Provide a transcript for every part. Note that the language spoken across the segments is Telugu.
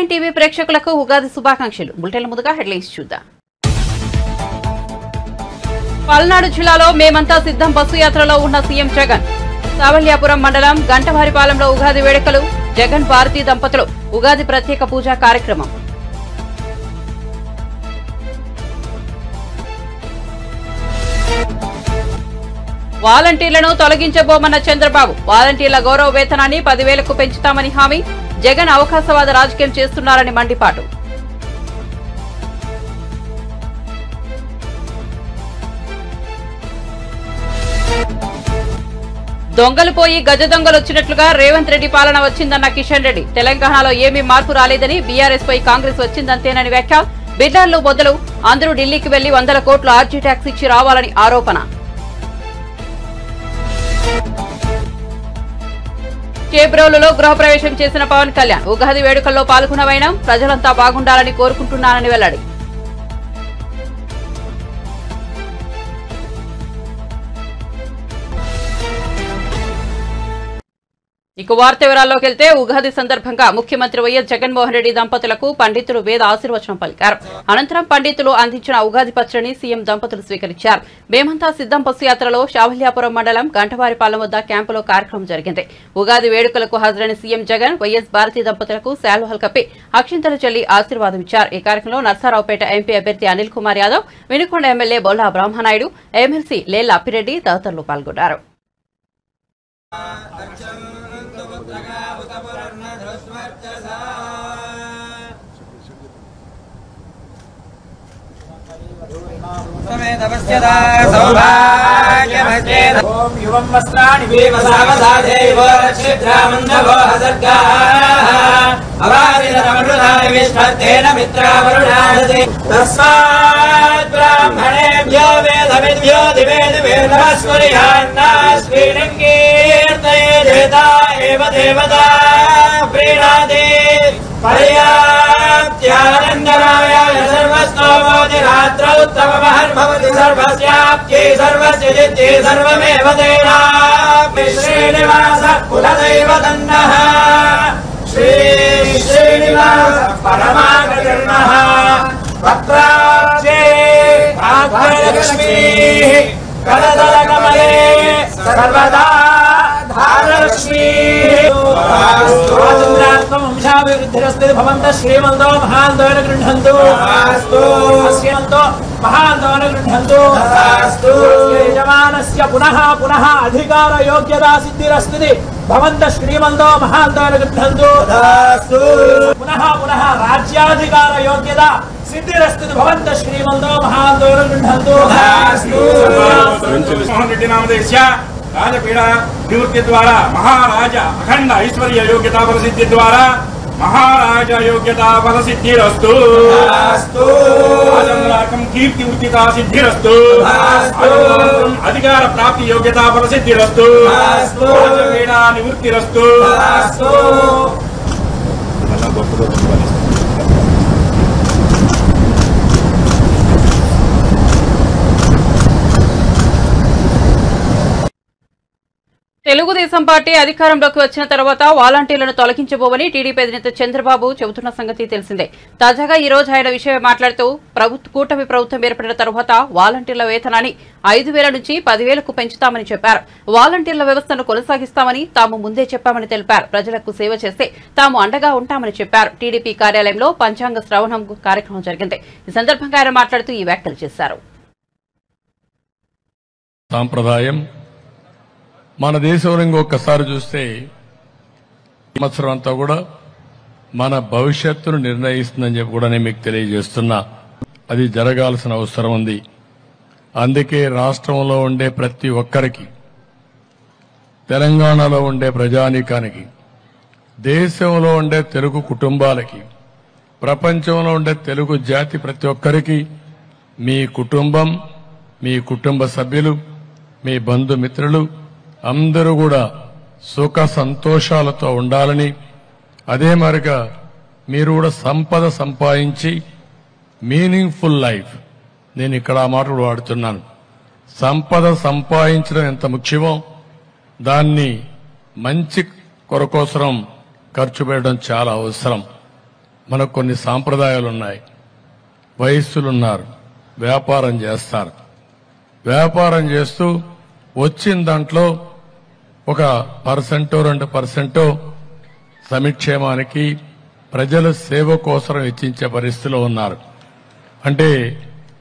T9 టీవీ ప్రేక్షకులకు ఉగాది శుభాకాంక్షలు. బులెటిన్ ముందుగా హెడ్లైన్స్ చూద్దాం. పల్నాడు జిల్లాలో మేమంతా సిద్ధం బస్సు యాత్రలో ఉన్న సీఎం జగన్. సావల్యాపురం మండలం గంటవారిపాలెంలో ఉగాది వేడుకలు. జగన్ భారతీ దంపతులు ఉగాది ప్రత్యేక పూజా కార్యక్రమం. వాలంటీర్లను తొలగించబోమన్న చంద్రబాబు. వాలంటీర్ల గౌరవ వేతనాన్ని 10,000కు పెంచుతామని హామీ. జగన్ అవకాశవాద రాజకీయం చేస్తున్నారని మండిపాటు. దొంగలు పోయి గజ దొంగలొచ్చినట్లుగా రేవంత్ రెడ్డి పాలన వచ్చిందన్న కిషన్ రెడ్డి. తెలంగాణలో ఏమీ మార్పు రాలేదని, బీఆర్ఎస్ పై కాంగ్రెస్ వచ్చిందంతేనని వ్యాఖ్య. బిల్డర్లు మొదలు అందరూ ఢిల్లీకి వెళ్లి 100 కోట్ల ఆర్జీ ట్యాక్స్ ఇచ్చి రావాలని ఆరోపణ. చేబ్రోలులో గృహప్రవేశం చేసిన పవన్ కళ్యాణ్. ఉగాది వేడుకల్లో పాల్గొన్న వైనం. ప్రజలంతా బాగుండాలని కోరుకుంటున్నానని వెల్లడి. ఇక వార్త వివరాల్లోకి వెళ్తే ఉగాది సందర్భంగా ముఖ్యమంత్రి వైఎస్ జగన్మోహన్ రెడ్డి దంపతులకు పండితులు వేద ఆశీర్వచనం పలికారు. అనంతరం పండితులు అందించిన ఉగాది పచ్చడిని సీఎం దంపతులు స్వీకరించారు. మేమంతా సిద్ధం బస్సు యాత్రలో శావల్యాపురం మండలం గంటవారిపాలెం వద్ద క్యాంపులో కార్యక్రమం జరిగింది. ఉగాది వేడుకలకు హాజరైన సీఎం జగన్ వైఎస్ భారతీ దంపతులకు శాలువలు కప్పి అక్షింతలు చెల్లి ఆశీర్వాదం ఇచ్చారు. ఈ కార్యక్రమంలో నర్సారావుపేట ఎంపీ అభ్యర్థి అనిల్ కుమార్ యాదవ్, వినుకొండ ఎమ్మెల్యే బొల్లా బ్రహ్మనాయుడు, ఎమ్మెల్సీ లేళ్ల అప్పిరెడ్డి తదితరులు పాల్గొన్నారు. ओम युवं वस्त्राणि वेवसावधादेव रक्षिद्रामन्धवो हसर्गाः अवादितमृधानि विष्णत्तेन मित्रावरुणादते तस्मात् ब्राह्मणेभ्यो वेदविद्यो दिवे दिवे नमस्कुर्यान्नास्त्रीणं कीर्तये देवता एव देवता प्रीणाति पर्याप्त्यानन्दराय सर्वस्तोमोति रात्रौ उत्तममहर्भवति सर्वस्याप्त्यै सर्वस्य जित्यै सर्वमेव तेनाप्ति श्रीनिवासः कुलदैवतन्नः श्रीनिवासः परमागतिर्नः वक्त्राब्जे भाग्यलक्ष्मीः करतलकमले सर्वदा वंशाभिवृद्धिरस्ति भवन्तः श्रीमन्तो महान्तोन गृह्णन्तु महान्तोन गृह्णन्तु यजमानस्य पुनः पुनः अधिकारयोग्यता सिद्धिरस्ति भवन्तः श्रीमन्तो महान्तोन गृह्णन्तु पुनः पुनः राज्याधिकारयोग्यता सिद्धिरस्ति भवन्तः श्रीमन्तो महान्तोन गृह्णन्तु राजपीड़ा निवृत्ति द्वारा महाराज अखंड ऐश्वर्य योग्यता फलसिद्धि द्वारा महाराज योग्यता फलसिद्धिरस्तु कीर्ति उचिता सिद्धिरस्तु अधिकार प्राप्ति योग्यता फलसिद्धिरस्तु राजपीड़ा निवृत्तिरस्तु తెలుగుదేశం పార్టీ అధికారంలోకి వచ్చిన తర్వాత వాలంటీర్లను తొలగించబోమని టీడీపీ అధినేత చంద్రబాబు చెబుతున్న సంగతి తెలిసిందే. తాజాగా ఈ రోజు ఆయన విషయం మాట్లాడుతూ కూటమి ప్రభుత్వం ఏర్పడిన తర్వాత వాలంటీర్ల వేతనాన్ని 5,000 నుంచి 10,000కు పెంచుతామని చెప్పారు. వాలంటీర్ల వ్యవస్థను కొనసాగిస్తామని తాము ముందే చెప్పామని తెలిపారు. ప్రజలకు సేవ చేస్తే తాము అండగా ఉంటామని చెప్పారు. టీడీపీ కార్యాలయంలో పంచాంగ శ్రవణం కార్యక్రమం జరిగింది. ఈ సందర్భంగా ఆయన మాట్లాడుతూ ఈ వ్యాఖ్యలు చేశారు. మన దేశంలో ఇంకొకసారి చూస్తే సంవత్సరం అంతా కూడా మన భవిష్యత్తును నిర్ణయిస్తుందని చెప్పి కూడా నేను మీకు తెలియజేస్తున్నా. అది జరగాల్సిన అవసరం ఉంది. అందుకే రాష్ట్రంలో ఉండే ప్రతి ఒక్కరికి, తెలంగాణలో ఉండే ప్రజానీకానికి, దేశంలో ఉండే తెలుగు కుటుంబాలకి, ప్రపంచంలో ఉండే తెలుగు జాతి ప్రతి ఒక్కరికి మీ కుటుంబం, మీ కుటుంబ సభ్యులు, మీ బంధుమిత్రులు అందరూ కూడా సుఖ సంతోషాలతో ఉండాలని, అదే మరిగా మీరు కూడా సంపద సంపాదించి మీనింగ్ఫుల్ లైఫ్, నేను ఇక్కడ ఆ మాటలు వాడుతున్నాను. సంపద సంపాదించడం ఎంత ముఖ్యమో దాన్ని మంచి కొరకోసరం ఖర్చు పెట్టడం చాలా అవసరం. మనకు కొన్ని సాంప్రదాయాలు ఉన్నాయి. వయస్సులున్నారు, వ్యాపారం చేస్తారు. వ్యాపారం చేస్తూ వచ్చిన దాంట్లో 1% 2% సంక్షేమానికి ప్రజల సేవ కోసం వెచ్చించే పరిస్థితిలో ఉన్నారు. అంటే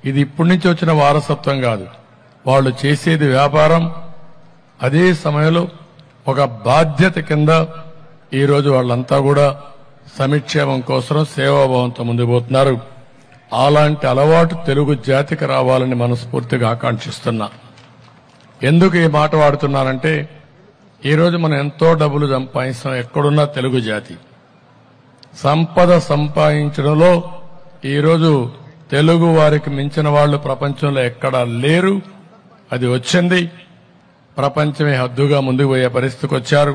ఇది ఇప్పటి నుంచి వచ్చిన వారసత్వం కాదు. వాళ్ళు చేసేది వ్యాపారం. అదే సమయంలో ఒక బాధ్యత కింద ఈరోజు వాళ్ళంతా కూడా సంక్షేమం కోసం సేవాభావంతో ముందుకు పోతున్నారు. అలాంటి అలవాటు తెలుగు జాతికి రావాలని మనస్ఫూర్తిగా ఆకాంక్షిస్తున్నా. ఎందుకు ఈ మాట వాడుతున్నానంటే ఈరోజు మనం ఎంతో డబ్బులు సంపాదిస్తాం. ఎక్కడున్నా తెలుగు జాతి సంపద సంపాదించడంలో ఈరోజు తెలుగు వారికి మించిన వాళ్ళు ప్రపంచంలో ఎక్కడా లేరు. అది వచ్చింది. ప్రపంచమే హద్దుగా ముందుకు పోయే పరిస్థితికి వచ్చారు.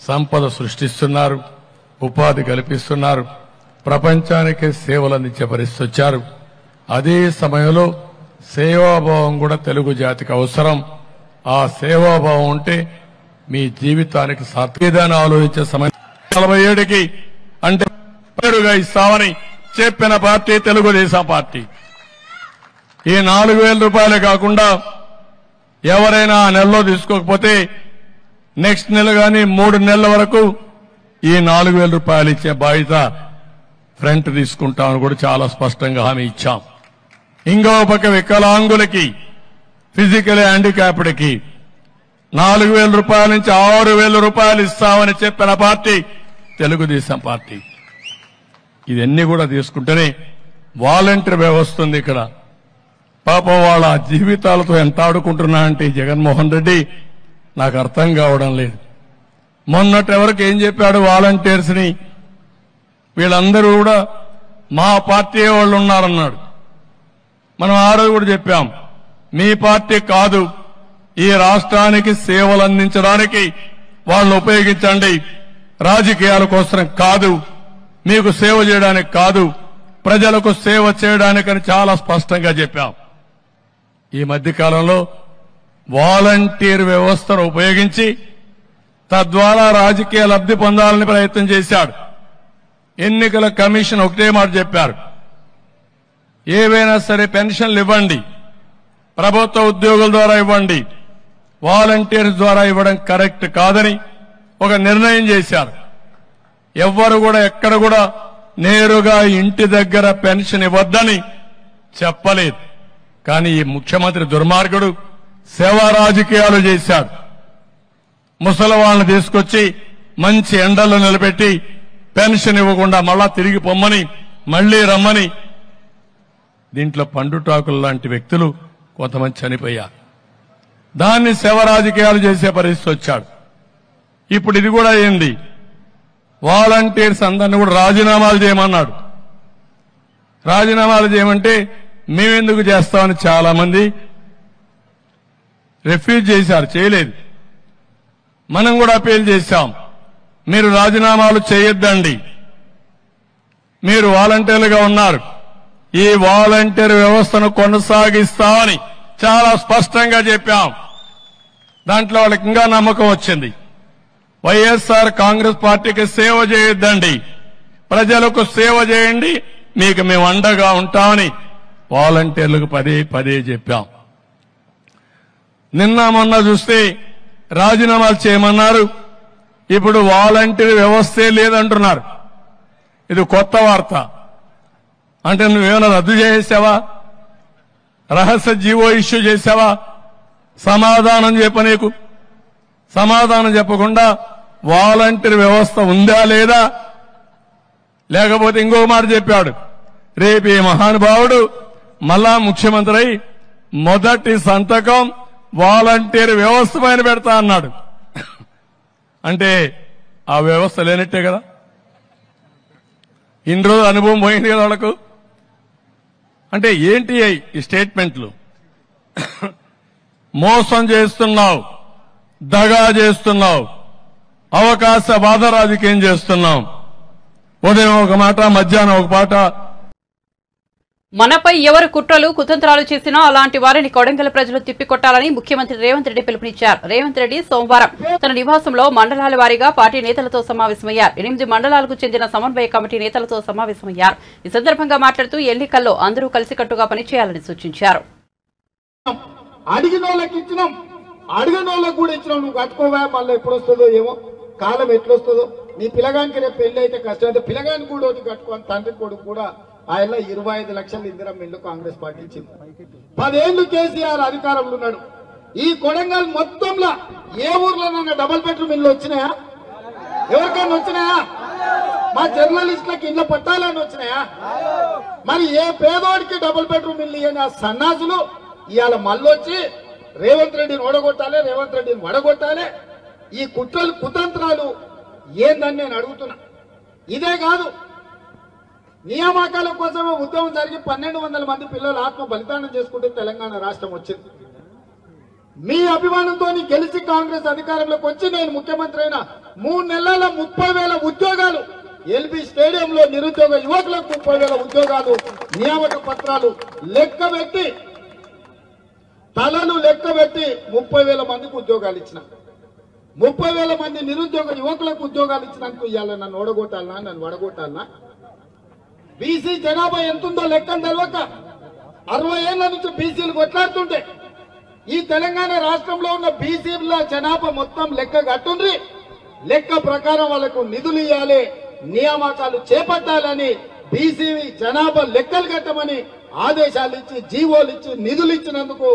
సంపద సృష్టిస్తున్నారు, ఉపాధి కల్పిస్తున్నారు, ప్రపంచానికి సేవలు అందించే పరిస్థితి వచ్చారు. అదే సమయంలో సేవాభావం కూడా తెలుగు జాతికి అవసరం. ఆ సేవాభావం ఉంటే మీ జీవితానికి సార్థకతను ఆలోచించే సమయం 47కి అంటే పేరుగా ఇస్తామని చెప్పిన పార్టీ తెలుగుదేశం పార్టీ. ఈ 4,000 రూపాయలు కాకుండా ఎవరైనా ఆ నెలలో తీసుకోకపోతే నెక్స్ట్ నెల గాని 3 నెలల వరకు ఈ 4,000 రూపాయలు ఇచ్చే బాధ్యత ఫ్రంట్ తీసుకుంటామని కూడా చాలా స్పష్టంగా హామీ ఇచ్చాం. ఇంకో పక్క వికలాంగులకి, ఫిజికల్ హ్యాండిక్యాప్డ్కి 4,000 రూపాయల నుంచి 6,000 రూపాయలు ఇస్తామని చెప్పిన పార్టీ తెలుగుదేశం పార్టీ. ఇవన్నీ కూడా తీసుకుంటేనే వాలంటీర్ వ్యవస్థ ఉంది ఇక్కడ. పాపం వాళ్ళ జీవితాలతో ఎంత ఆడుకుంటున్నా అంటే జగన్మోహన్ రెడ్డి నాకు అర్థం కావడం లేదు. మొన్నటి వరకు ఏం చెప్పాడు వాలంటీర్స్ ని, వీళ్ళందరూ కూడా మా పార్టీ వాళ్ళు ఉన్నారన్నాడు. మనం ఆ రోజు కూడా చెప్పాం, మీ పార్టీ కాదు, ఈ రాష్ట్రానికి సేవలు అందించడానికి వాళ్ళని ఉపయోగించండి, రాజకీయాల కోసం కాదు, మీకు సేవ చేయడానికి కాదు, ప్రజలకు సేవ చేయడానికని చాలా స్పష్టంగా చెప్పాం. ఈ మధ్య కాలంలో వాలంటీర్ వ్యవస్థను ఉపయోగించి తద్వారా రాజకీయ లబ్ధి పొందాలని ప్రయత్నం చేశాడు. ఎన్నికల కమిషన్ ఒకటే మాట చెప్పారు, ఏవైనా సరే పెన్షన్లు ఇవ్వండి, ప్రభుత్వ ఉద్యోగుల ద్వారా ఇవ్వండి, వాలంటీర్స్ ద్వారా ఇవ్వడం కరెక్ట్ కాదని ఒక నిర్ణయం చేశారు. ఎవ్వరు కూడా ఎక్కడ కూడా నేరుగా ఇంటి దగ్గర పెన్షన్ ఇవ్వద్దని చెప్పలేదు. కానీ ఈ ముఖ్యమంత్రి దుర్మార్గుడు సేవా రాజకీయాలు చేశాడు. ముసలి వాళ్ళని తీసుకొచ్చి మంచి ఎండల్లో నిలబెట్టి పెన్షన్ ఇవ్వకుండా మళ్ళా తిరిగి పొమ్మని, మళ్లీ రమ్మని, దీంట్లో పండుటాకులు లాంటి వ్యక్తులు కొంతమంది చనిపోయారు. దాన్ని సేవ రాజకీయాలు చేసే పరిస్థితి వచ్చాడు. ఇప్పుడు ఇది కూడా ఏంది, వాలంటీర్స్ అందరినీ కూడా రాజీనామాలు చేయమన్నాడు. రాజీనామాలు చేయమంటే మేమెందుకు చేస్తామని చాలా మంది రిఫ్యూజ్ చేశారు, చేయలేదు. మనం కూడా అపీల్ చేశాం, మీరు రాజీనామాలు చేయొద్దండి, మీరు వాలంటీర్లుగా ఉన్నారు, ఈ వాలంటీర్ వ్యవస్థను కొనసాగిస్తామని చాలా స్పష్టంగా చెప్పాం. దాంట్లో వాళ్ళకి ఇంకా నమ్మకం వచ్చింది. వైఎస్ఆర్ కాంగ్రెస్ పార్టీకి సేవ చేయొద్దండి, ప్రజలకు సేవ చేయండి, మీకు మేము అండగా ఉంటామని వాలంటీర్లకు పదే పదే చెప్పాం. నిన్న మొన్న చూస్తే రాజీనామాలు చేయమన్నారు, ఇప్పుడు వాలంటీర్ వ్యవస్థే లేదంటున్నారు. ఇది కొత్త వార్త. అంటే నువ్వేమైనా రద్దు చేసావా, రహస్య జీవో ఇష్యూ చేసావా? సమాధానం చెప్పనీకు, సమాధానం చెప్పకుండా వాలంటీర్ వ్యవస్థ ఉందా లేదా? లేకపోతే ఇంకో మాట చెప్పాడు, రేపు ఈ మహానుభావుడు మళ్ళా ముఖ్యమంత్రి అయి మొదటి సంతకం వాలంటీర్ వ్యవస్థ పైన పెడతా అన్నాడు. అంటే ఆ వ్యవస్థ లేనట్టే కదా, ఇన్ని రోజులు అనుభవం పోయింది కదా వాళ్ళకు. అంటే ఏంటి ఈ స్టేట్మెంట్లు? మోసం చేస్తున్నావు, దగా చేస్తున్నావు, అవకాశవాద రాజకీయం చేస్తున్నాం. ఉదయం ఒక మాట, మధ్యాహ్నం ఒక మాట, మనపై ఎవరు కుట్రలు కుతంత్రాలు చేసినా అలాంటి వారిని కొడంగల్ ప్రజలు తిప్పికొట్టాలని ముఖ్యమంత్రి రేవంత్ రెడ్డి పిలుపునిచ్చారు. రేవంత్ రెడ్డి సోమవారం తన నివాసంలో మండలాల వారీగా పార్టీ నేతలతో సమావేశమయ్యారు. 8 మండలాలకు చెందిన సమన్వయ కమిటీ నేతలతో సమావేశమయ్యారు. ఈ సందర్భంగా మాట్లాడుతూ ఎన్నికల్లో అందరూ కలిసికట్టుగా పనిచేయాలని సూచించారు. అడిగినోళ్ళకు కూడా ఇచ్చినాం, నువ్వు కట్టుకోవా, మళ్ళీ ఎప్పుడు వస్తుందో ఏమో, కాలం ఎట్లొస్తుందో, నీ పిల్లగానికి రేపు పెళ్లి అయితే కష్టం అయితే పిల్లగాని కూడా ఒకటి కట్టుకోని తండ్రి కొడుకు కూడా ఆయన 25 లక్షల ఇందిరమ్మ ఇల్లు కాంగ్రెస్ పార్టీ ఇచ్చింది. 10 ఏళ్లు కేసీఆర్ అధికారంలో ఉన్నాడు. ఈ కొడంగల్ మొత్తంలో ఏ ఊర్లోనన్నా డబుల్ బెడ్రూమ్ ఇల్లు వచ్చినాయా? ఎవరికైనా వచ్చినాయా? మా జర్నలిస్టులకు ఇళ్ళ పట్టాలని వచ్చినాయా? మరి ఏ పేదోడికి డబుల్ బెడ్రూమ్ ఇల్లు ఇయ్యని ఆ సన్నాసులు ఇవాళ మళ్ళొచ్చి రేవంత్ రెడ్డిని ఓడగొట్టాలి, రేవంత్ రెడ్డిని వడగొట్టాలి. ఈ కుట్రలు కుతంత్రాలు ఏందని నేను అడుగుతున్నా. ఇదే కాదు, నియామకాల కోసమే ఉద్యమం జరిగి 1200 మంది పిల్లలు ఆత్మ బలిదానం చేసుకుంటే తెలంగాణ రాష్ట్రం వచ్చింది. మీ అభిమానంతో గెలిచి కాంగ్రెస్ అధికారంలోకి వచ్చి నేను ముఖ్యమంత్రి అయిన 3 నెలల 30,000 ఉద్యోగాలు, ఎల్బీ స్టేడియంలో నిరుద్యోగ యువకులకు 30,000 ఉద్యోగాలు, నియామక పత్రాలు లెక్కబెట్టి తలలు లెక్కబెట్టి 30,000 మందికి ఉద్యోగాలు ఇచ్చిన. 30,000 మంది నిరుద్యోగ యువకులకు ఉద్యోగాలు ఇచ్చినందుకు ఇవాళ నన్ను ఓడగొట్టాలనా, నన్ను వడగొట్టాలనా? బీసీ జనాభా ఎంతుందో లెక్కను తెలవక 60 ఏళ్ల నుంచి బీసీలు కొట్లాడుతుంటే ఈ తెలంగాణ రాష్ట్రంలో ఉన్న బీసీల జనాభా మొత్తం లెక్క కట్టుండ్రి. లెక్క ప్రకారం వాళ్లకు నిధులు ఇవ్వాలి, నియామకాలు చేపట్టాలని, బీసీ జనాభా లెక్కలు కట్టమని ఆదేశాలు ఇచ్చి జీవోలు ఇచ్చి నిధులు ఇచ్చినందుకు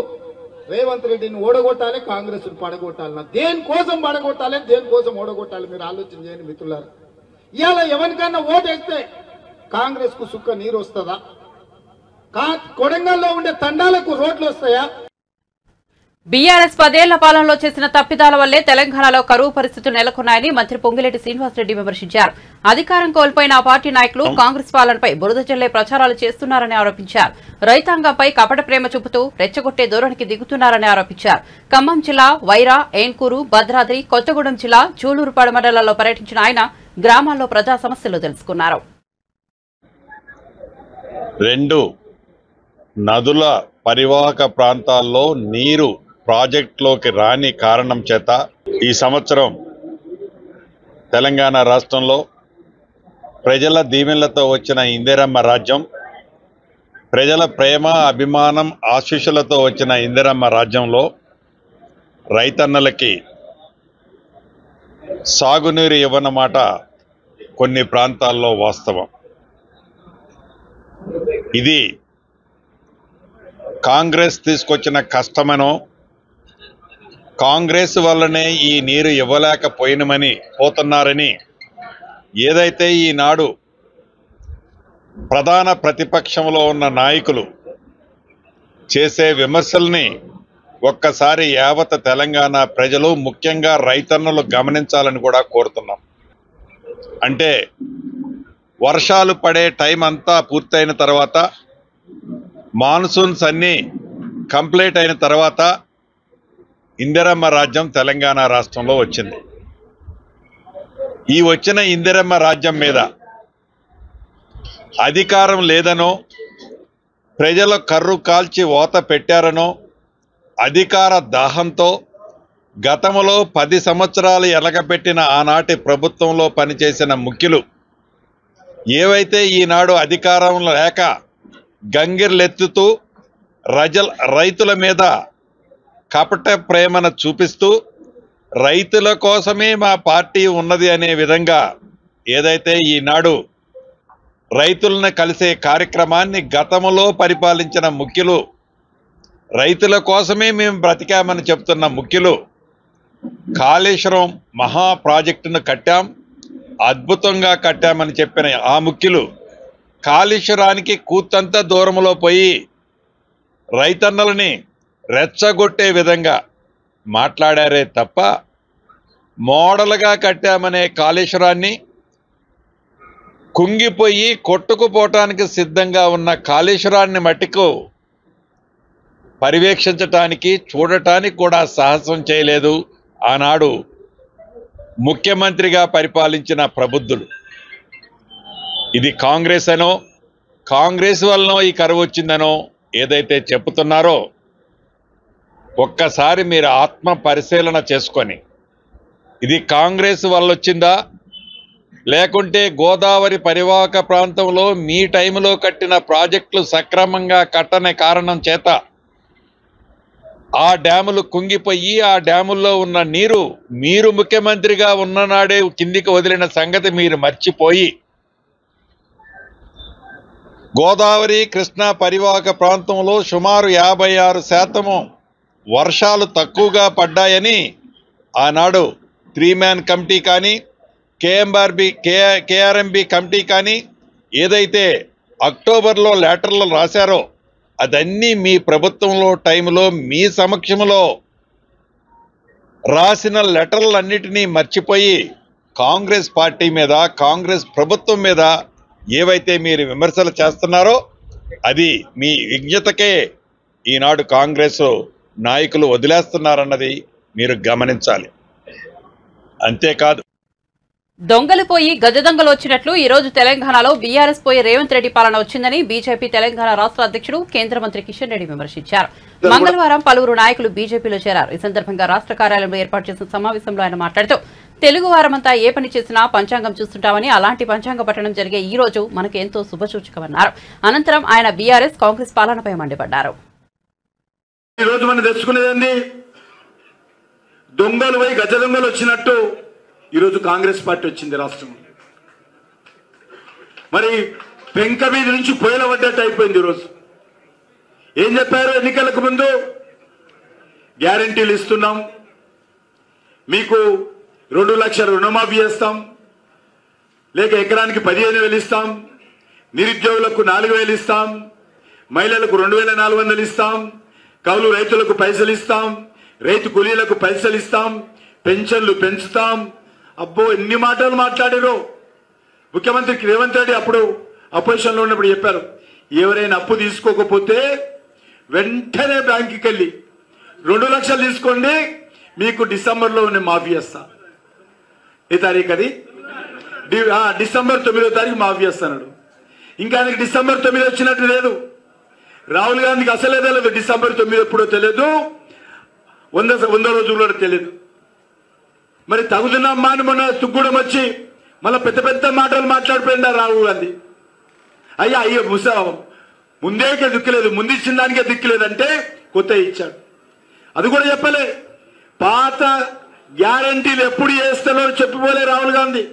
రేవంత్ రెడ్డిని ఓడగొట్టాలి, కాంగ్రెస్ పడగొట్టాలన్నా. దేనికోసం పడగొట్టాలి, దేనికోసం ఓడగొట్టాలి మీరు ఆలోచన చేయండి మిత్రులారు. ఇవాళ ఎవరికన్నా ఓటేస్తే కాంగ్రెస్ కు సుక్క నీరు వస్తుందా? కొడంగల్లో ఉండే తండాలకు రోడ్లు వస్తాయా? బీఆర్ఎస్ 10 ఏళ్ల పాలనలో చేసిన తప్పిదాల వల్లే తెలంగాణలో కరువు పరిస్థితులు నెలకొన్నాయని మంత్రి పొంగులేటి శ్రీనివాసరెడ్డి విమర్శించారు. అధికారం కోల్పోయిన ఆ పార్టీ నాయకులు కాంగ్రెస్ పాలనపై బురద జల్లే ప్రచారాలు చేస్తున్నారని ఆరోపించారు. రైతాంగంపై కపట ప్రేమ చూపుతూ రెచ్చగొట్టే ధోరణికి దిగుతున్నారని ఆరోపించారు. ఖమ్మం జిల్లా వైరా, ఏన్కూరు, భద్రాద్రి, కొత్తగూడెం జిల్లా చూలూరుపాడు మండలాల్లో పర్యటించిన ఆయన గ్రామాల్లో ప్రజా సమస్యలు తెలుసుకున్నారు. 2 నదుల పరివాహక ప్రాంతాల్లో నీరు ప్రాజెక్టులోకి రాని కారణం చేత ఈ సంవత్సరం తెలంగాణ రాష్ట్రంలో ప్రజల దీవెనలతో వచ్చిన ఇందిరమ్మ రాజ్యం, ప్రజల ప్రేమ అభిమానం ఆశీస్సులతో వచ్చిన ఇందిరమ్మ రాజ్యంలో రైతన్నలకి సాగునీరు ఇవ్వనమాట కొన్ని ప్రాంతాల్లో వాస్తవం. ఇది కాంగ్రెస్ తీసుకొచ్చిన కష్టమనో, కాంగ్రెస్ వల్లనే ఈ నీరు ఇవ్వలేకపోయినమని పోతున్నారని ఏదైతే ఈనాడు ప్రధాన ప్రతిపక్షంలో ఉన్న నాయకులు చేసే విమర్శల్ని ఒక్కసారి యావత్ తెలంగాణ ప్రజలు, ముఖ్యంగా రైతన్నలు గమనించాలని కూడా కోరుతున్నాం. అంటే వర్షాలు పడే టైం అంతా పూర్తయిన తర్వాత, మాన్సూన్స్ అన్నీ కంప్లీట్ అయిన తర్వాత ఇందిరమ్మ రాజ్యం తెలంగాణ రాష్ట్రంలో వచ్చింది. ఈ వచ్చిన ఇందిరమ్మ రాజ్యం మీద అధికారం లేదనో, ప్రజల కర్రు కాల్చి ఓత పెట్టారనో, అధికార దాహంతో గతంలో 10 సంవత్సరాలు ఎలగబెట్టిన ఆనాటి ప్రభుత్వంలో పనిచేసిన ముఖ్యులు ఏవైతే ఈనాడు అధికారం లేక గంగిర్లెత్తుతూ రైతుల మీద కపట ప్రేమను చూపిస్తూ రైతుల కోసమే మా పార్టీ ఉన్నది అనే విధంగా ఏదైతే ఈనాడు రైతులను కలిసే కార్యక్రమాన్ని గతంలో పరిపాలించిన ముఖ్యులు, రైతుల కోసమే మేము బ్రతికామని చెప్తున్న ముఖ్యులు, కాళేశ్వరం మహా ప్రాజెక్టును కట్టాం, అద్భుతంగా కట్టామని చెప్పిన ఆ ముఖ్యులు కాళేశ్వరానికి కూతంత దూరంలో పోయి రైతన్నలని రెచ్చగొట్టే విధంగా మాట్లాడారే తప్ప, మోడల్గా కట్టామనే కాళేశ్వరాన్ని, కుంగిపోయి కొట్టుకుపోవటానికి సిద్ధంగా ఉన్న కాళేశ్వరాన్ని మట్టుకు పర్యవేక్షించటానికి, చూడటానికి కూడా సాహసం చేయలేదు ఆనాడు ముఖ్యమంత్రిగా పరిపాలించిన ప్రబుద్ధులు. ఇది కాంగ్రెస్ అనో, కాంగ్రెస్ వలన ఈ కరువు వచ్చిందనో ఏదైతే చెప్తున్నారో ఒక్కసారి మీరు ఆత్మ పరిశీలన చేసుకొని ఇది కాంగ్రెస్ వల్ల వచ్చిందా లేకుంటే గోదావరి పరివాహక ప్రాంతంలో మీ టైంలో కట్టిన ప్రాజెక్టులు సక్రమంగా కట్టని కారణం చేత ఆ డ్యాములు కుంగిపోయి ఆ డ్యాముల్లో ఉన్న నీరు మీరు ముఖ్యమంత్రిగా ఉన్ననాడే కిందికి వదిలిన సంగతి మీరు మర్చిపోయి గోదావరి కృష్ణా పరివాహక ప్రాంతంలో సుమారు 56% వర్షాలు తక్కువగా పడ్డాయని ఆనాడు 3-man కమిటీ కానీ కేఆర్ఎంబి కమిటీ కానీ ఏదైతే అక్టోబర్లో లెటర్లు రాశారో అదన్నీ మీ ప్రభుత్వంలో టైంలో మీ సమక్షంలో రాసిన లెటర్లన్నిటినీ మర్చిపోయి కాంగ్రెస్ పార్టీ మీద కాంగ్రెస్ ప్రభుత్వం మీద ఏవైతే మీరు విమర్శలు చేస్తున్నారో అది మీ విజ్ఞతకే ఈనాడు కాంగ్రెస్ నాయకులు వదిలేస్తున్నారన్నది మీరు గమనించాలి. అంతేకాదు దొంగలు పోయి గజ దొంగలు వచ్చినట్లు ఈ రోజు తెలంగాణలో బీఆర్ఎస్ పోయి రేవంత్ రెడ్డి పాలన వచ్చిందని బీజేపీ తెలంగాణ రాష్ట్ర అధ్యక్షుడు కేంద్ర మంత్రి కిషన్ రెడ్డి విమర్శించారు. మంగళవారం పలువురు నాయకులు బీజేపీలో చేరారు. ఈ సందర్భంగా రాష్ట్ర కార్యాలయంలో ఏర్పాటు చేసిన సమావేశంలో ఆయన మాట్లాడుతూ తెలుగు వారమంతా ఏ పని చేసినా పంచాంగం చూస్తుంటామని అలాంటి పంచాంగ పఠనం జరిగే ఈ రోజు మనకు ఎంతో శుభసూచకమన్నారు. అనంతరం ఆయన బీఆర్ఎస్ కాంగ్రెస్ పాలనపై మండిపడ్డారు. ఈ రోజు మనం తెచ్చుకునేదండి దొంగలు పోయి గజ దొంగలు వచ్చినట్టు ఈరోజు కాంగ్రెస్ పార్టీ వచ్చింది రాష్ట్రం. మరి పెంక మీద నుంచి పొయ్యిల పడ్డట్టు అయిపోయింది. ఈరోజు ఏం చెప్పారు? ఎన్నికలకు ముందు గ్యారంటీలు ఇస్తున్నాం, మీకు 2 లక్షల రుణమాఫీ చేస్తాం, లేక ఎకరానికి 15,000 ఇస్తాం, నిరుద్యోగులకు 4,000 ఇస్తాం, మహిళలకు 2,400 ఇస్తాం, కౌలు రైతులకు పైసలు ఇస్తాం, రైతు కూలీలకు పైసలు ఇస్తాం, పెన్షన్లు పెంచుతాం. అబ్బో ఎన్ని మాటలు మాట్లాడారో. ముఖ్యమంత్రి రేవంత్ రెడ్డి అప్పుడు అపోజిషన్లో ఉన్నప్పుడు చెప్పారు, ఎవరైనా అప్పు తీసుకోకపోతే వెంటనే బ్యాంకుకి వెళ్ళి 2 లక్షలు తీసుకోండి, మీకు డిసెంబర్లో మాఫీ చేస్తా. ఏ తారీఖు అది? డిసెంబర్ 9వ తారీఖు మాఫీ చేస్తాడు. ఇంకా ఆయనకి డిసెంబర్ 9 వచ్చినట్టు లేదు. రాహుల్ గాంధీకి అసలే తెలియదు డిసెంబర్ 9 ఎప్పుడో తెలియదు, 100 రోజుల్లో తెలియదు. మరి తగుదనమ్మా అని మొన్న తుగ్గూడం వచ్చి మళ్ళీ పెద్ద పెద్ద మాటలు మాట్లాడిపోయిందా రాహుల్ గాంధీ. అయ్యో ముందేకే దిక్కులేదు, ముందు ఇచ్చిన దానికే దిక్కులేదంటే కొత్త ఇచ్చాడు. అది కూడా చెప్పలే. పాత గ్యారంటీలు ఎప్పుడు చేస్తారో చెప్పిపోలే రాహుల్ గాంధీ.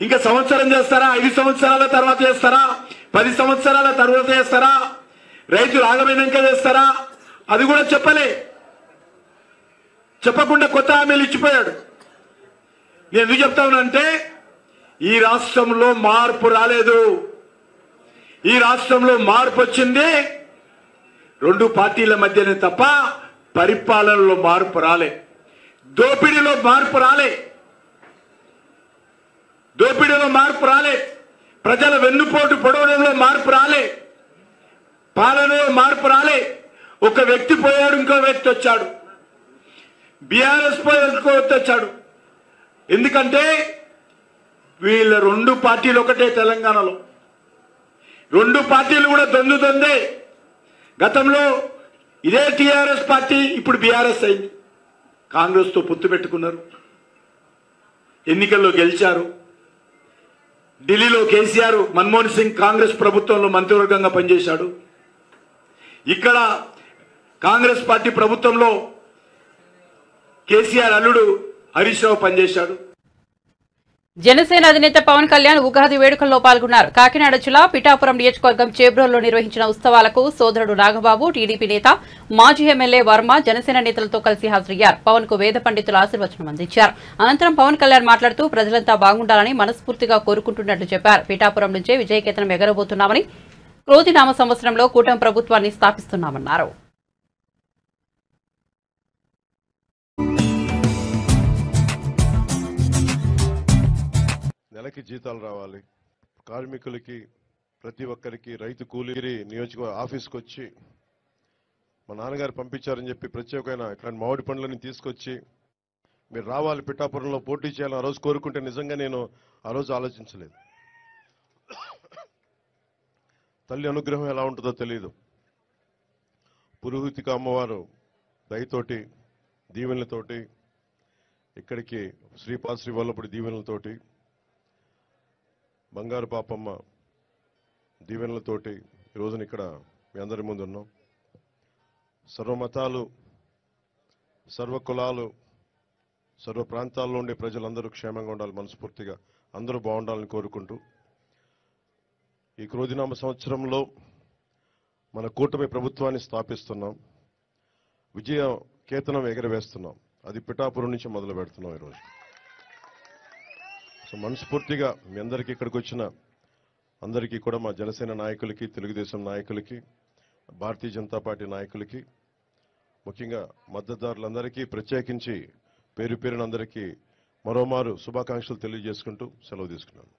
ఇంకా సంవత్సరం చేస్తారా, 5 సంవత్సరాల తర్వాత చేస్తారా, 10 సంవత్సరాల తర్వాత చేస్తారా, రైతులు ఆగమైనాక చేస్తారా, అది కూడా చెప్పలే. చెప్పకుండా కొత్త హామీలు ఇచ్చిపోయాడు. నేను ఎందుకు చెప్తా ఉన్నానంటే ఈ రాష్ట్రంలో మార్పు రాలేదు. ఈ రాష్ట్రంలో మార్పు వచ్చింది 2 పార్టీల మధ్యనే తప్ప పరిపాలనలో మార్పు రాలే. దోపిడీలో మార్పు రాలే. దోపిడీలో మార్పు రాలే. ప్రజల వెన్నుపోటు పొడవడంలో మార్పు రాలే. పాలనలో మార్పు రాలే. ఒక వ్యక్తి పోయాడు, ఇంకో వ్యక్తి వచ్చాడు. బీఆర్ఎస్ పోయి ఇంకో వ్యక్తి వచ్చాడు. ఎందుకంటే వీళ్ళ 2 పార్టీలు ఒకటే తెలంగాణలో. 2 పార్టీలు కూడా దొందే. గతంలో ఇదే టీఆర్ఎస్ పార్టీ ఇప్పుడు బీఆర్ఎస్ అయింది. కాంగ్రెస్తో పొత్తు పెట్టుకున్నారు, ఎన్నికల్లో గెలిచారు. ఢిల్లీలో కేసీఆర్, మన్మోహన్ సింగ్ కాంగ్రెస్ ప్రభుత్వంలో మంత్రివర్గంగా పనిచేశాడు. ఇక్కడ కాంగ్రెస్ పార్టీ ప్రభుత్వంలో కేసీఆర్ అల్లుడు హరీష్ రావు పనిచేశాడు. జనసేన అధినేత పవన్ కళ్యాణ్ ఉగాది వేడుకల్లో పాల్గొన్నారు. కాకినాడ జిల్లా పిఠాపురం నియోజకవర్గం చేబ్రోల్లో నిర్వహించిన ఉత్సవాలకు సోదరుడు నాగబాబు, టీడీపీ నేత మాజీ ఎమ్మెల్యే వర్మ జనసేన నేతలతో కలిసి హాజరయ్యారు. పవన్ కు వేద పండితులు ఆశీర్వచనం అందించారు. అనంతరం పవన్ కళ్యాణ్ మాట్లాడుతూ ప్రజలంతా బాగుండాలని మనస్ఫూర్తిగా కోరుకుంటున్నట్లు చెప్పారు. పిఠాపురం నుంచే విజయకేతనం ఎగరబోతున్నామని, క్రోధినామ సంవత్సరంలో కూటమి ప్రభుత్వాన్ని స్థాపిస్తున్నామన్నారు. నెలకి జీతాలు రావాలి, కార్మికులకి ప్రతి ఒక్కరికి, రైతు కూలీరి నియోజకవర్గ ఆఫీస్కి వచ్చి మా నాన్నగారు పంపించారని చెప్పి ప్రత్యేకమైన ఇట్లాంటి మామిడి పండ్లని తీసుకొచ్చి మీరు రావాలి, పిఠాపురంలో పోటీ చేయాలని ఆ రోజు కోరుకుంటే నిజంగా నేను ఆ రోజు ఆలోచించలేదు. తల్లి అనుగ్రహం ఎలా ఉంటుందో తెలియదు. పురోహితిక అమ్మవారు దయతోటి దీవెనలతోటి ఇక్కడికి శ్రీపాద శ్రీ వల్లపుడి దీవెనలతోటి బంగారు పాపమ్మ దీవెనలతోటి ఈ రోజున ఇక్కడ మీ అందరి ముందు ఉన్నాం. సర్వమతాలు, సర్వ కులాలు, సర్వ ప్రాంతాల్లో ఉండే ప్రజలందరూ క్షేమంగా ఉండాలి, మనస్ఫూర్తిగా అందరూ బాగుండాలని కోరుకుంటూ ఈ క్రోధినామ సంవత్సరంలో మన కూటమి ప్రభుత్వాన్ని స్థాపిస్తున్నాం. విజయ కేతనం ఎగరవేస్తున్నాం. అది పిఠాపురం నుంచి మొదలు పెడుతున్నాం ఈరోజు. సో మనస్ఫూర్తిగా మీ అందరికీ ఇక్కడికి వచ్చిన అందరికీ కూడా, మా జనసేన నాయకులకి, తెలుగుదేశం నాయకులకి, భారతీయ జనతా పార్టీ నాయకులకి, ముఖ్యంగా మద్దతుదారులందరికీ ప్రత్యేకించి పేరు పేరున అందరికీ మరోమారు శుభాకాంక్షలు తెలియజేసుకుంటూ సెలవు తీసుకున్నాను.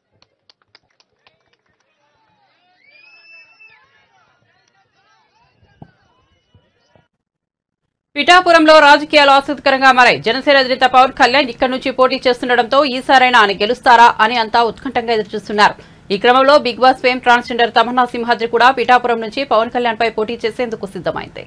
పిఠాపురంలో రాజకీయాలు ఆసక్తికరంగా మారాయి. జనసేన అధినేత పవన్ కళ్యాణ్ ఇక్కడి నుంచి పోటీ చేస్తుండటంతో ఈసారైనా ఆయన గెలుస్తారా అని అంతా ఉత్కంఠంగా ఎదురుచూస్తున్నారు. ఈ క్రమంలో Bigg Boss fame transgender Tamanna Simhadri కూడా పిఠాపురం నుంచి పవన్ కళ్యాణ్ పై పోటీ చేసేందుకు సిద్ధమైంది.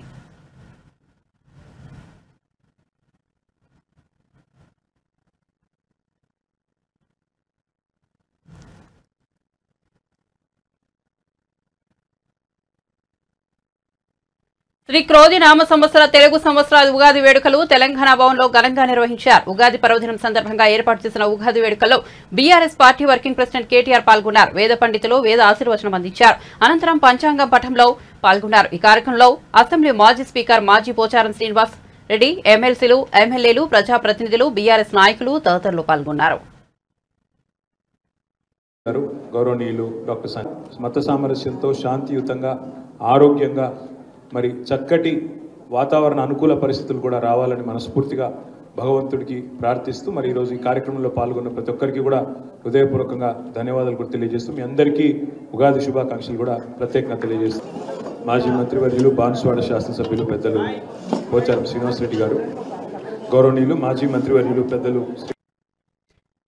శ్రీ క్రోధి నామ సంవత్సర తెలుగు సంవత్సరాది ఉగాది వేడుకలు తెలంగాణ భవన్లో ఘనంగా నిర్వహించారు. ఉగాది పర్వదినం సందర్భంగా ఏర్పాటు చేసిన ఉగాది వేడుకల్లో BRS party working president KTR పాల్గొన్నారు. వేద పండితులు వేద ఆశీర్వచనం అందించారు. అనంతరం పంచాంగం పఠంలో పాల్గొన్నారు. ఈ కార్యక్రమంలో అసెంబ్లీ మాజీ స్పీకర్ మాజీ పోచారం శ్రీనివాస్ రెడ్డి, ఎమ్మెల్సీలు, ఎమ్మెల్యేలు, ప్రజాప్రతినిధులు, బీఆర్ఎస్ నాయకులు తదితరులు పాల్గొన్నారు. గౌరవనీయులు డాక్టర్ మత సామరస్యంతో శాంతియుతంగా ఆరోగ్యంగా మరి చక్కటి వాతావరణ అనుకూల పరిస్థితులు కూడా రావాలని మనస్ఫూర్తిగా భగవంతుడికి ప్రార్థిస్తూ మరి ఈరోజు ఈ కార్యక్రమంలో పాల్గొన్న ప్రతి ఒక్కరికి కూడా హృదయపూర్వకంగా ధన్యవాదాలు కూడా తెలియజేస్తూ మీ అందరికీ ఉగాది శుభాకాంక్షలు కూడా ప్రత్యేకంగా తెలియజేస్తూ మాజీ మంత్రివర్యులు బాన్సువాడ శాసనసభ్యులు పెద్దలు పోచారం శ్రీనివాసరెడ్డి గారు, గౌరవనీయులు మాజీ మంత్రివర్యులు పెద్దలు.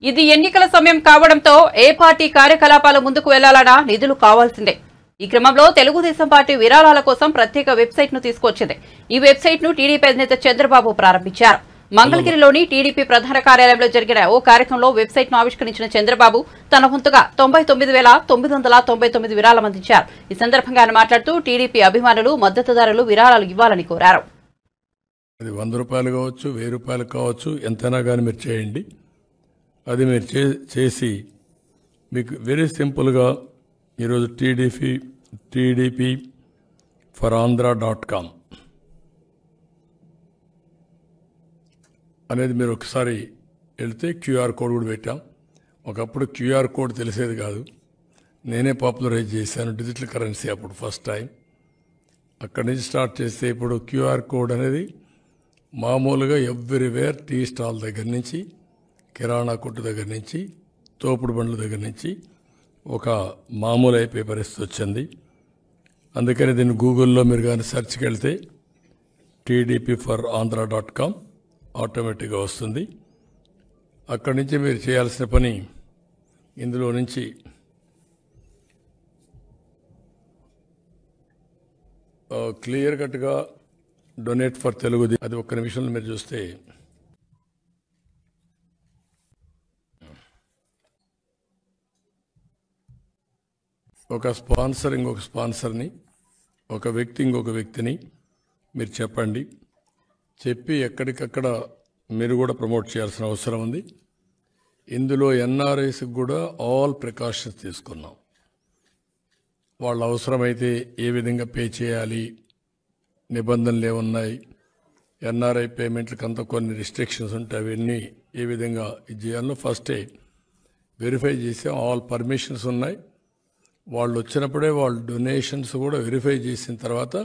ఇది ఎన్నికల సమయం కావడంతో ఏ పార్టీ కార్యకలాపాలు ముందుకు వెళ్లాలన్నా నిధులు కావాల్సిందే. ఈ క్రమంలో తెలుగుదేశం పార్టీ విరాళాల కోసం ప్రత్యేక వెబ్సైట్ ను తీసుకొచ్చింది. ఈ వెబ్సైట్ ను టీడీపీ అధినేత చంద్రబాబు ప్రారంభించారు. మంగళగిరిలోని టీడీపీ ప్రధాన కార్యాలయంలో జరిగిన ఓ కార్యక్రమంలో వెబ్సైట్ ను ఆవిష్కరించిన చంద్రబాబు తన వంతుగా 99,999 విరాళం అందించారు. ఈ సందర్భంగా ఆయన మాట్లాడుతూ టీడీపీ అభిమానులు, మద్దతుదారులు విరాళాలు ఇవ్వాలని కోరారు. అది 100 రూపాయలు కావచ్చు, 1000 రూపాయలు కావచ్చు, ఎంతైనా కానీ మీరు చేయండి. అది మీరు చేసి మీకు వెరీ సింపుల్గా ఈరోజు టీడీపీ ఫర్ ఆంధ్ర.com అనేది మీరు ఒకసారి వెళ్తే క్యూఆర్ కోడ్ కూడా పెట్టాం. ఒకప్పుడు క్యూఆర్ కోడ్ తెలిసేది కాదు, నేనే పాపులరైజ్ చేశాను డిజిటల్ కరెన్సీ అప్పుడు ఫస్ట్ టైం. అక్కడి నుంచి స్టార్ట్ చేస్తే ఇప్పుడు క్యూఆర్ కోడ్ అనేది మామూలుగా ఎవ్రీవేర్, టీ స్టాల్ దగ్గర నుంచి, కిరాణా కొట్టు దగ్గర నుంచి, తోపుడు బండ్ల దగ్గర నుంచి ఒక మామూలు అయిపోయే పరిస్థితి వచ్చింది. అందుకని దీన్ని గూగుల్లో మీరు కానీ సెర్చ్కి వెళ్తే టీడీపీ ఫర్ ఆంధ్ర.com ఆటోమేటిక్గా వస్తుంది. అక్కడి నుంచి మీరు చేయాల్సిన పని ఇందులో నుంచి క్లియర్ కట్గా డొనేట్ ఫర్ తెలుగుది, అది ఒక్క నిమిషంలో మీరు చూస్తే ఒక స్పాన్సర్ ఇంకొక స్పాన్సర్ని, ఒక వ్యక్తి ఇంకొక వ్యక్తిని మీరు చెప్పండి. చెప్పి ఎక్కడికక్కడ మీరు కూడా ప్రమోట్ చేయాల్సిన అవసరం ఉంది. ఇందులో ఎన్ఆర్ఐస్కి కూడా ఆల్ ప్రికాషన్స్ తీసుకున్నాం. వాళ్ళ అవసరమైతే ఏ విధంగా పే చేయాలి, నిబంధనలు ఏమున్నాయి, ఎన్ఆర్ఐ పేమెంట్లకు అంతా కొన్ని రిస్ట్రిక్షన్స్ ఉంటాయి, అవన్నీ ఏ విధంగా ఇది చేయాలో ఫస్టే వెరిఫై చేసి ఆల్ పర్మిషన్స్ ఉన్నాయి. వాళ్ళు వచ్చినప్పుడే వాళ్ళు డొనేషన్స్ కూడా వెరిఫై చేసిన తర్వాత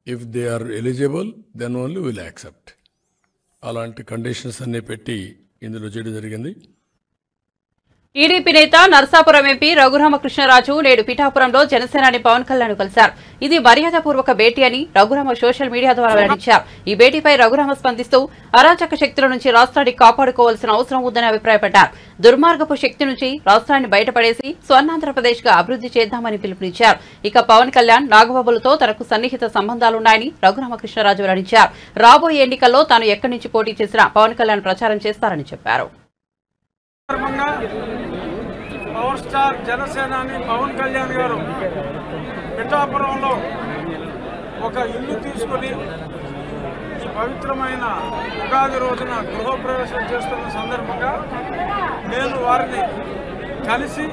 if they are eligible then only will accept. అలాంటి కండిషన్స్ అన్నీ పెట్టి ఇందులో చేయడం జరిగింది. టీడీపీ నేత నర్సాపురం ఎంపీ రఘురామకృష్ణరాజు నేడు పిఠాపురంలో జనసేనాని పవన్ కళ్యాణ్ కలిశారు. ఇది మర్యాదపూర్వక భేటీ అని రఘురామ సోషల్ మీడియా ద్వారా వెల్లడించారు. ఈ భేటీపై రఘురామ స్పందిస్తూ అరాచక శక్తుల నుంచి రాష్ట్రాన్ని కాపాడుకోవాల్సిన అవసరం ఉందని అభిప్రాయపడ్డారు. దుర్మార్గపు శక్తి నుంచి రాష్ట్రాన్ని బయటపడేసి స్వర్ణాంధ్రప్రదేశ్ గా అభివృద్ధి చేద్దామని పిలుపునిచ్చారు. ఇక పవన్ కళ్యాణ్ నాగబాబులతో తనకు సన్నిహిత సంబంధాలున్నాయని రఘురామకృష్ణరాజు వెల్లడించారు. రాబోయే ఎన్నికల్లో తాను ఎక్కడి నుంచి పోటీ చేసినా పవన్ కళ్యాణ్ ప్రచారం చేస్తారని చెప్పారు. పవర్ స్టార్ జనసేనాని పవన్ కళ్యాణ్ గారు పిఠాపురంలో ఒక ఇల్లు తీసుకుని ఈ పవిత్రమైన ఉగాది రోజున గృహప్రవేశం చేస్తున్న సందర్భంగా నేను వారిని కలిసి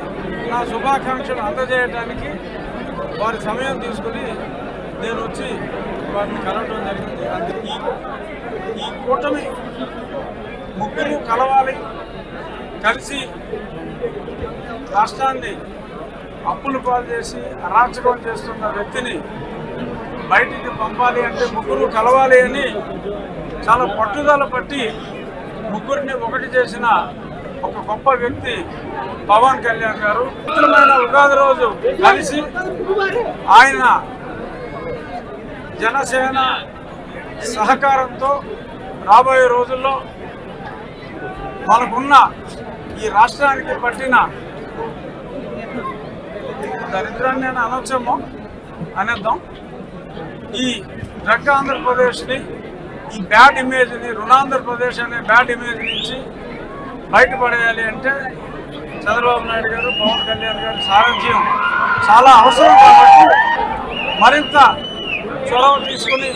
నా శుభాకాంక్షలు అందజేయడానికి వారి సమయం తీసుకుని నేను వచ్చి వారిని కలవడం జరిగింది. ఈ కూటమి ముగ్గురు కలవాలి, కలిసి రాష్ట్రాన్ని అప్పులు పాలు చేసి అరాచకం చేస్తున్న వ్యక్తిని బయటికి పంపాలి అంటే ముగ్గురు కలవాలి అని చాలా పట్టుదల పట్టి ముగ్గురిని ఒకటి చేసిన ఒక గొప్ప వ్యక్తి పవన్ కళ్యాణ్ గారు. పవిత్రమైన ఉగాది రోజు కలిసి ఆయన జనసేన సహకారంతో రాబోయే రోజుల్లో మనకున్న ఈ రాష్ట్రానికి పట్టిన దరిద్రాన్ని అని అనొచ్చేమో అనేద్దాం, ఈ డ్రగ్ ఆంధ్రప్రదేశ్ని, ఈ బ్యాడ్ ఇమేజ్ని, రుణాంధ్రప్రదేశ్ అనే బ్యాడ్ ఇమేజ్ నుంచి బయటపడేయాలి అంటే చంద్రబాబు నాయుడు గారు, పవన్ కళ్యాణ్ గారి సారథ్యం చాలా అవసరం. కాబట్టి మరింత చొరవ తీసుకుని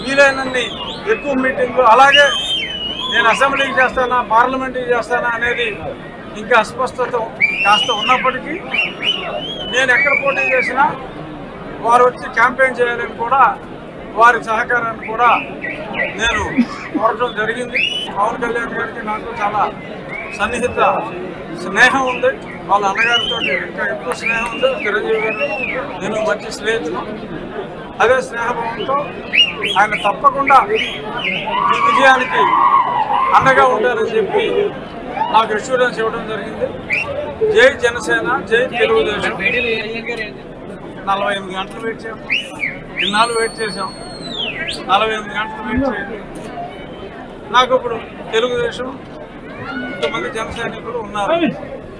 వీలైనన్ని ఎక్కువ మీటింగ్లు, అలాగే నేను అసెంబ్లీకి చేస్తానా పార్లమెంట్కి చేస్తానా అనేది ఇంకా అస్పష్టత కాస్త ఉన్నప్పటికీ నేను ఎక్కడ పోటీ చేసినా వారు వచ్చి క్యాంపెయిన్ చేయాలని కూడా వారి సహకారాన్ని కూడా నేను కోరటం జరిగింది. పవన్ కళ్యాణ్ గారికి నాకు చాలా సన్నిహిత స్నేహం ఉంది. వాళ్ళ అన్నగారితో ఇంకా ఎక్కువ స్నేహం ఉంది. చిరంజీవి గారు నేను మంచి స్నేహితులు. అదే స్నేహభావంతో ఆయన తప్పకుండా ఈ విజయానికి అండగా ఉంటారని చెప్పి నాకు అష్యూరెన్స్ ఇవ్వడం జరిగింది. జై జనసేన, జై తెలుగుదేశం. 48 గంటలు వెయిట్ చేసాం, ఇన్నాళ్ళు వెయిట్ చేసాం. 48 గంటలు వెయిట్ చేయండి. నాకు ఇప్పుడు తెలుగుదేశం ఇంతమంది జన సైనికులు ఉన్నారు.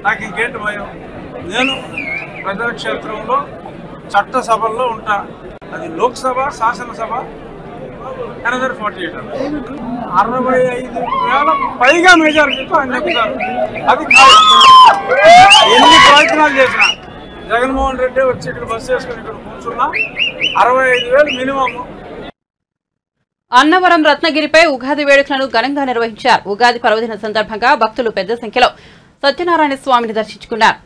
నాకు ఇంకేంటి భయం? నేను ప్రజాక్షేత్రంలో చట్టసభల్లో ఉంటా. అది లోక్సభ, శాసనసభ. అనదర్ 48 65,000 పైగా మెజారిటీతో ఆయన నెక్కుతారు. అది ఎన్ని ప్రయత్నాలు చేసినా జగన్మోహన్ రెడ్డి వచ్చి ఇక్కడ బస్సు వేసుకుని ఇక్కడ కూర్చున్నా 65,000 మినిమం. అన్నవరం రత్నగిరిపై ఉగాది వేడుకలను ఘనంగా నిర్వహించారు. ఉగాది పర్వదిన సందర్భంగా భక్తులు పెద్ద సంఖ్యలో సత్యనారాయణ స్వామిని దర్శించుకున్నారు.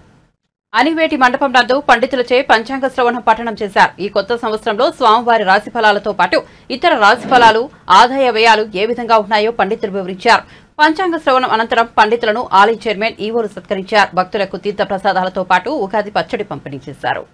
అనివేటి మండపం నందు పండితులచే పంచాంగ శ్రవణం పఠనం చేశారు. ఈ కొత్త సంవత్సరంలో స్వామివారి రాశి ఫలాలతో పాటు ఇతర రాశి ఫలాలు, ఆదాయ వ్యయాలు ఏ విధంగా ఉన్నాయో పండితులు వివరించారు. పంచాంగ శ్రవణం అనంతరం పండితులను ఆలయ చైర్మన్ ఈవోలు సత్కరించారు. భక్తులకు తీర్థ ప్రసాదాలతో పాటు ఉగాది పచ్చడి పంపిణీ చేశారు.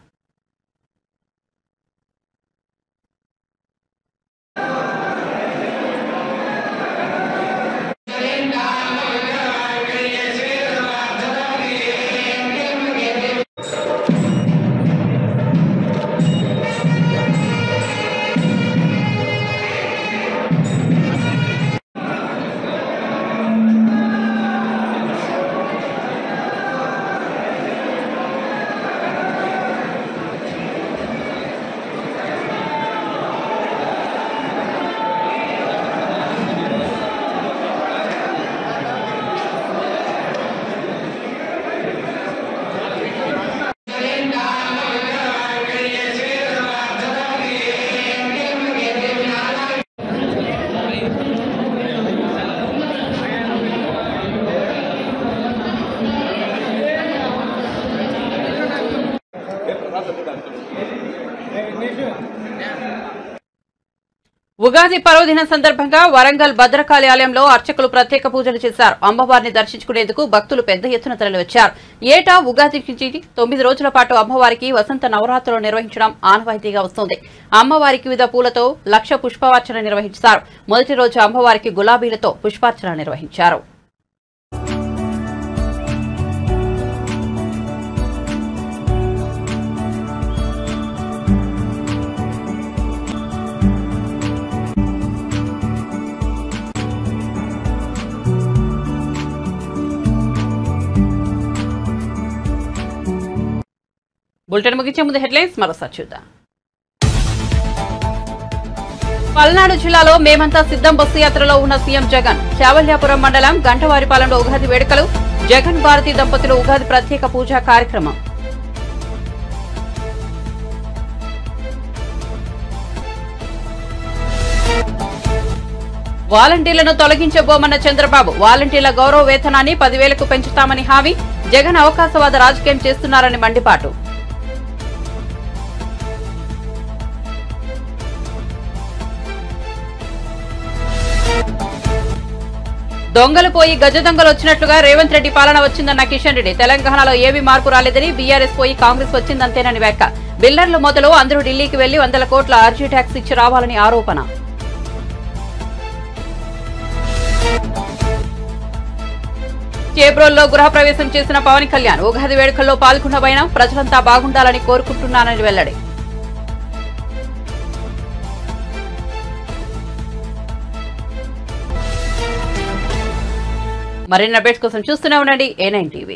ఉగాది పర్వదినం సందర్భంగా వరంగల్ భద్రకాళి ఆలయంలో అర్చకులు ప్రత్యేక పూజలు చేశారు. అమ్మవారిని దర్శించుకునేందుకు భక్తులు పెద్ద ఎత్తున తరలివచ్చారు. ఏటా ఉగాది నుంచి 9 రోజుల పాటు అమ్మవారికి వసంత నవరాత్రులు నిర్వహించడం ఆనవాయితీగా వస్తోంది. అమ్మవారికి వివిధ పూలతో లక్ష పుష్పార్చన నిర్వహించారు. మొదటి రోజు అమ్మవారికి గులాబీలతో పుష్పార్చన నిర్వహించారు. బులెటిన్ ముగించే ముందు హెడ్లైన్స్ మరోసారి చూద్దాం. పల్నాడు జిల్లాలో మేమంతా సిద్ధం బస్సు యాత్రలో ఉన్న సీఎం జగన్. చావల్యాపురం మండలం గంటవారిపాలెంలో ఉగాది వేడుకలు. జగన్ భారతి దంపతులు ఉగాది ప్రత్యేక పూజా కార్యక్రమం. వాలంటీర్లను తొలగించబోమన్న చంద్రబాబు. వాలంటీర్ల గౌరవ వేతనాన్ని 10,000కు పెంచుతామని హామీ. జగన్ అవకాశవాద రాజకీయం చేస్తున్నారని మండిపాటు. దొంగలు పోయి గజ దొంగలు వచ్చినట్లుగా రేవంత్ రెడ్డి పాలన వచ్చిందన్న కిషన్ రెడ్డి. తెలంగాణలో ఏమీ మార్పు రాలేదని, బీఆర్ఎస్ పోయి కాంగ్రెస్ వచ్చిందంతేనని వ్యాఖ్య. బిల్డర్లు మొదలు అందరూ ఢిల్లీకి వెళ్లి 100 కోట్ల ఆర్జీ ట్యాక్స్ ఇచ్చి రావాలని ఆరోపణ. చేబ్రోల్లో గృహప్రవేశం చేసిన పవన్ కళ్యాణ్. ఉగాది వేడుకల్లో పాల్గొనబోయిన ప్రజలంతా బాగుండాలని కోరుకుంటున్నానని వెల్లడి. మరిన్ని అప్డేట్స్ కోసం చూస్తూనే ఉండండి A9 TV.